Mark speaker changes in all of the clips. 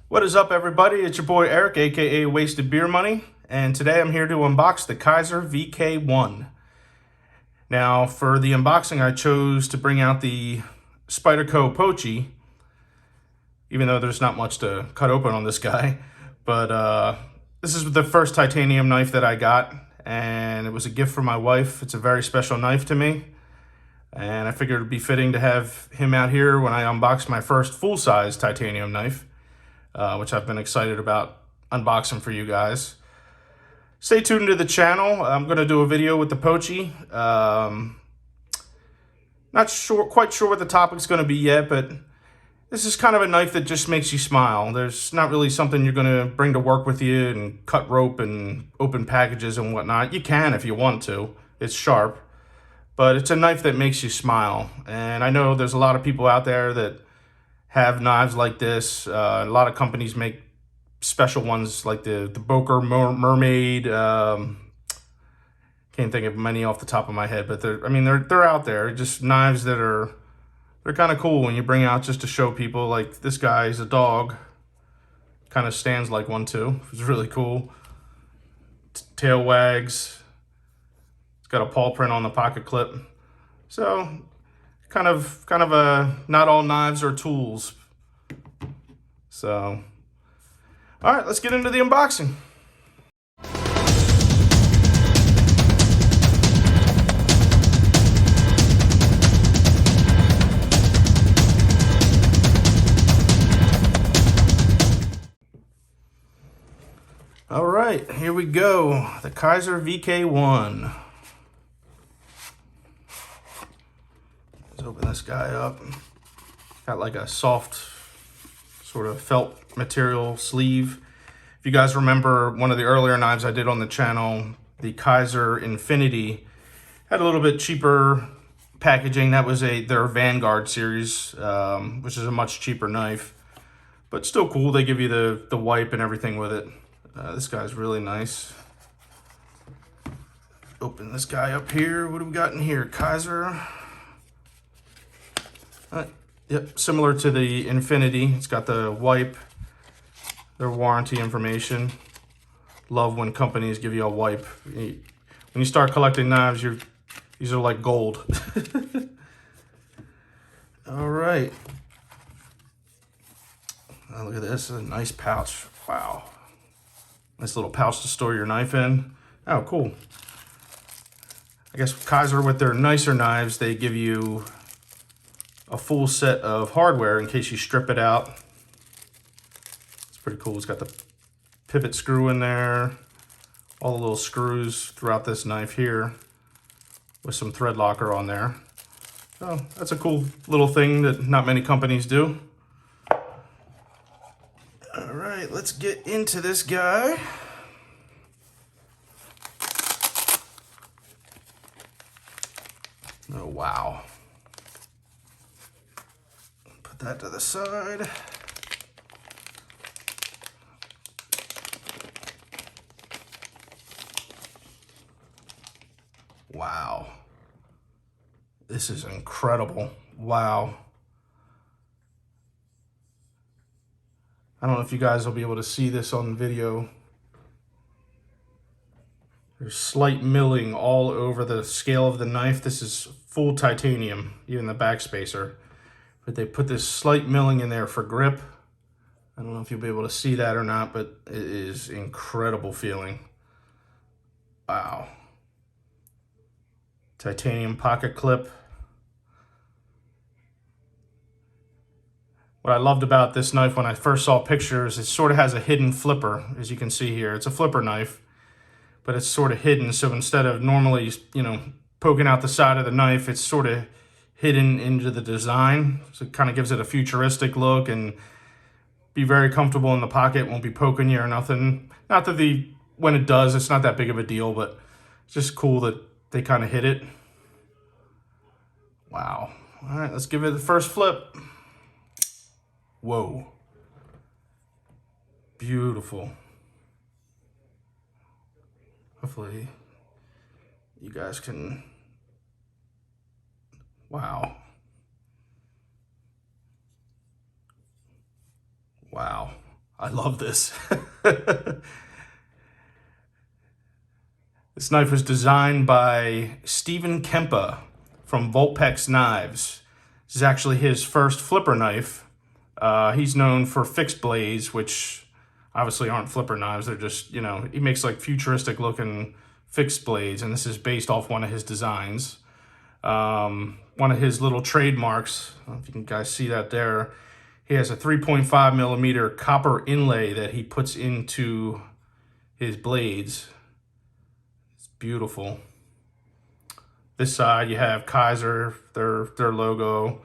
Speaker 1: What is up, everybody? It's your boy Eric, aka Wasted Beer Money, and today I'm here to unbox the Kizer VK1. Now, for the unboxing, I chose to bring out the Spyderco Poachy, even though there's not much to cut open on this guy. But this is the first titanium knife that I got, and it was a gift from my wife. It's a very special knife to me, and I figured it'd be fitting to have him out here when I unbox my first full-size titanium knife. Which I've been excited about unboxing for you guys. Stay tuned to the channel. I'm going to do a video with the Poachy. Not quite sure what the topic's going to be yet, but this is kind of a knife that just makes you smile. There's not really something you're going to bring to work with you and cut rope and open packages and whatnot. You can if you want to. It's sharp, but it's a knife that makes you smile. And I know there's a lot of people out there that have knives like this. A lot of companies make special ones like the Boker Mermaid. Can't think of many off the top of my head, but they're out there. Just knives that they're kind of cool when you bring out just to show people. Like this guy's a dog, kind of stands like one too. It's really cool. Tail wags. It's got a paw print on the pocket clip. So kind of a, not all knives are tools. So, all right, let's get into the unboxing. All right, here we go. The Kizer VK1. Let's open this guy up. Got like a soft sort of felt material sleeve. If you guys remember one of the earlier knives I did on the channel, the Kizer Infinity, had a little bit cheaper packaging. That was their Vanguard series, which is a much cheaper knife, but still cool. They give you the wipe and everything with it. This guy's really nice. Open this guy up here. What do we got in here? Kizer. Yep, similar to the Infinity. It's got the wipe, their warranty information. Love when companies give you a wipe. When you start collecting knives, these are like gold. All right. Oh, look at this. This is a nice pouch. Wow. Nice little pouch to store your knife in. Oh, cool. I guess Kizer, with their nicer knives, they give you a full set of hardware in case you strip it out. It's pretty cool. It's got the pivot screw in there, all the little screws throughout this knife here with some thread locker on there. So that's a cool little thing that not many companies do. All right, let's get into this guy. Oh, wow. Put that to the side. Wow. This is incredible. Wow. I don't know if you guys will be able to see this on video. There's slight milling all over the scale of the knife. This is full titanium, even the back spacer. But they put this slight milling in there for grip. I don't know if you'll be able to see that or not, but it is incredible feeling. Wow. Titanium pocket clip. What I loved about this knife when I first saw pictures, it sort of has a hidden flipper, as you can see here. It's a flipper knife, but it's sort of hidden. So instead of normally, poking out the side of the knife, it's sort of hidden into the design. So it kind of gives it a futuristic look and be very comfortable in the pocket. Won't be poking you or nothing. Not that when it does, it's not that big of a deal, but it's just cool that they kind of hit it. Wow. All right, let's give it the first flip. Whoa. Beautiful. Hopefully you guys can. Wow. Wow. I love this. This knife was designed by Stephen Kempa from Bladehq Knives. This is actually his first flipper knife. He's known for fixed blades, which obviously aren't flipper knives. They're just, you know, he makes like futuristic looking fixed blades, and this is based off one of his designs. One of his little trademarks, I don't know if you can guys see that there, he has a 3.5 millimeter copper inlay that he puts into his blades. It's beautiful. This side you have Kizer, their logo,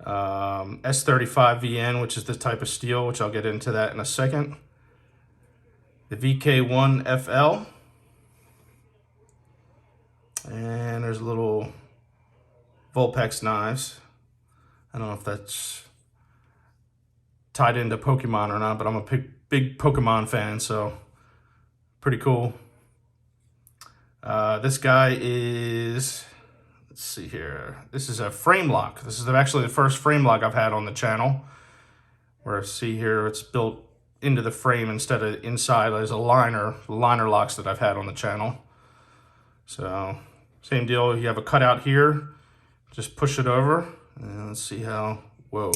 Speaker 1: S35VN, which is the type of steel, which I'll get into that in a second. The VK1-FL. And there's a little Bladehq Knives. I don't know if that's tied into Pokemon or not, but I'm a big Pokemon fan, so pretty cool. This guy is, let's see here. This is a frame lock. This is actually the first frame lock I've had on the channel. Where see here, it's built into the frame instead of inside. There's a liner locks that I've had on the channel. So same deal. You have a cutout here. Just push it over, and let's see how. Whoa!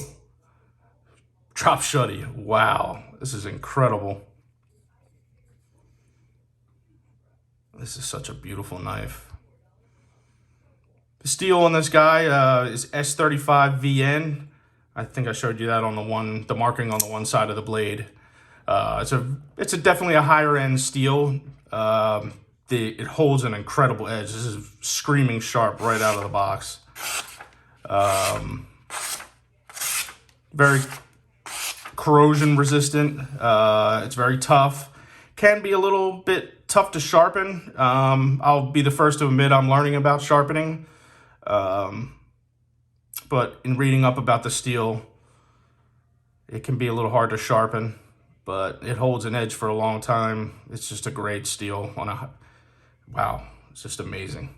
Speaker 1: Drop shutty. Wow, this is incredible. This is such a beautiful knife. The steel on this guy is S35VN. I think I showed you that on the marking on the one side of the blade. It's definitely a higher end steel. It holds an incredible edge. This is screaming sharp right out of the box. Very corrosion resistant. It's very tough. Can be a little bit tough to sharpen. I'll be the first to admit I'm learning about sharpening. But in reading up about the steel, it can be a little hard to sharpen, but it holds an edge for a long time. It's just a great steel. Wow, it's just amazing.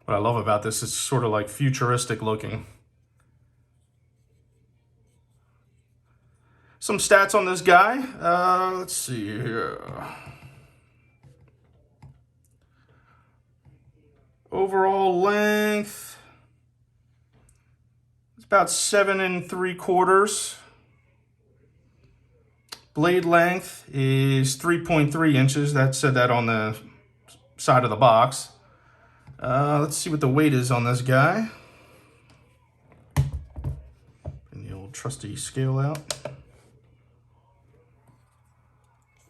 Speaker 1: What I love about this is sort of like futuristic looking. Some stats on this guy. Let's see here. Overall length, it's about 7 3/4. Blade length is 3.3 inches. That said that on the side of the box. Let's see what the weight is on this guy. And the old trusty scale out.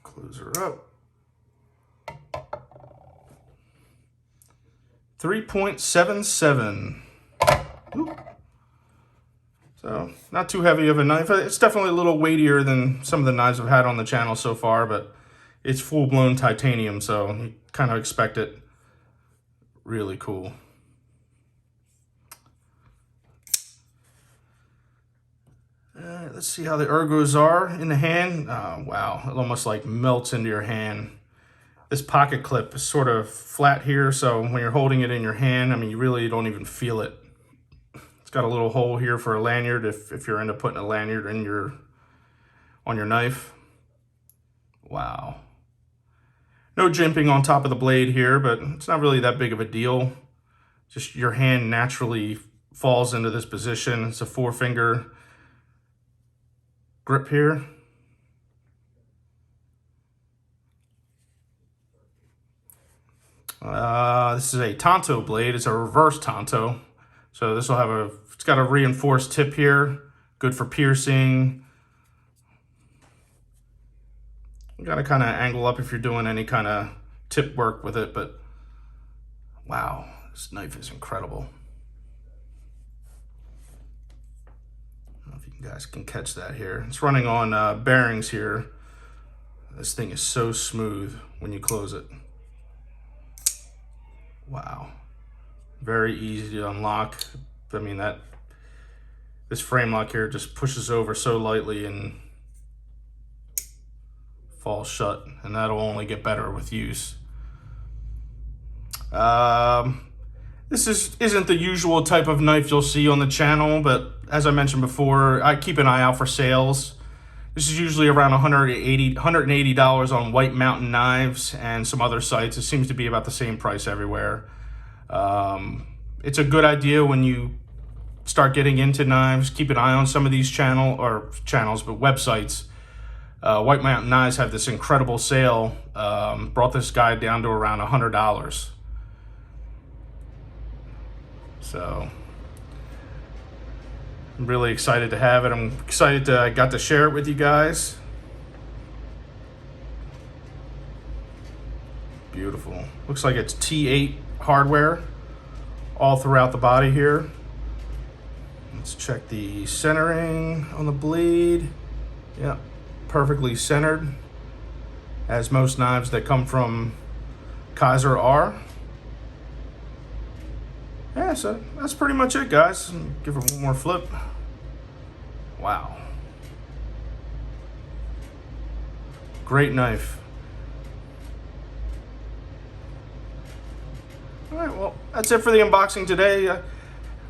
Speaker 1: Close her up. 3.77. So not too heavy of a knife. It's definitely a little weightier than some of the knives I've had on the channel so far, but it's full-blown titanium, so you kind of expect it. Really cool. Let's see how the ergos are in the hand. Oh, wow, it almost like melts into your hand. This pocket clip is sort of flat here, so when you're holding it in your hand, I mean, you really don't even feel it. It's got a little hole here for a lanyard if you're into putting a lanyard in on your knife. Wow. No jimping on top of the blade here, but it's not really that big of a deal. Just your hand naturally falls into this position. It's a 4-finger grip here. This is a Tonto blade. It's a reverse Tonto. So this will have it's got a reinforced tip here. Good for piercing. You gotta kind of angle up if you're doing any kind of tip work with it, but wow, this knife is incredible. I don't know if you guys can catch that here. It's running on bearings here. This thing is so smooth when you close it. Wow, very easy to unlock. I mean, this frame lock here just pushes over so lightly and falls shut, and that'll only get better with use. This isn't the usual type of knife you'll see on the channel, but as I mentioned before, I keep an eye out for sales. This is usually around $180 on White Mountain Knives and some other sites. It seems to be about the same price everywhere. It's a good idea when you start getting into knives. Keep an eye on some of these websites. White Mountain Knives have this incredible sale. Brought this guy down to around $100. So I'm really excited to have it. I'm excited I got to share it with you guys. Beautiful. Looks like it's T8 hardware all throughout the body here. Let's check the centering on the blade. Yeah, perfectly centered, as most knives that come from Kizer are. Yeah, so that's pretty much it, guys. Give it one more flip. Wow. Great knife. All right, well, that's it for the unboxing today. I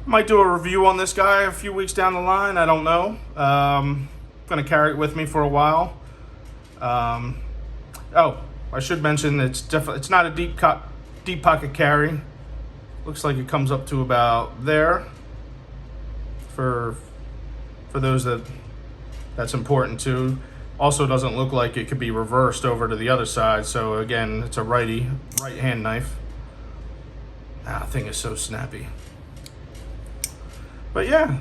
Speaker 1: might do a review on this guy a few weeks down the line. I don't know. I'm going to carry it with me for a while. Oh, I should mention it's not a deep pocket carry. Looks like it comes up to about there. For those that's important too. Also doesn't look like it could be reversed over to the other side. So again, it's a right hand knife. That thing is so snappy. But yeah,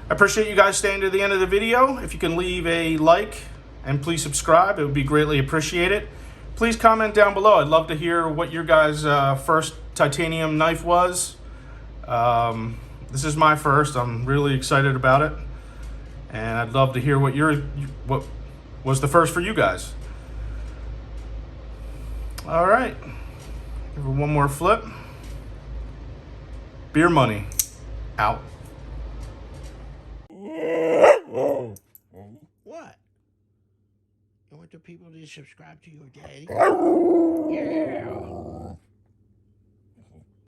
Speaker 1: I appreciate you guys staying to the end of the video. If you can leave a like and please subscribe, it would be greatly appreciated. Please comment down below. I'd love to hear what your guys' first titanium knife was. This is my first. I'm really excited about it, and I'd love to hear what was the first for you guys. All right, give it one more flip. Beer money out.
Speaker 2: What? You want the people to subscribe to your daddy? Yeah.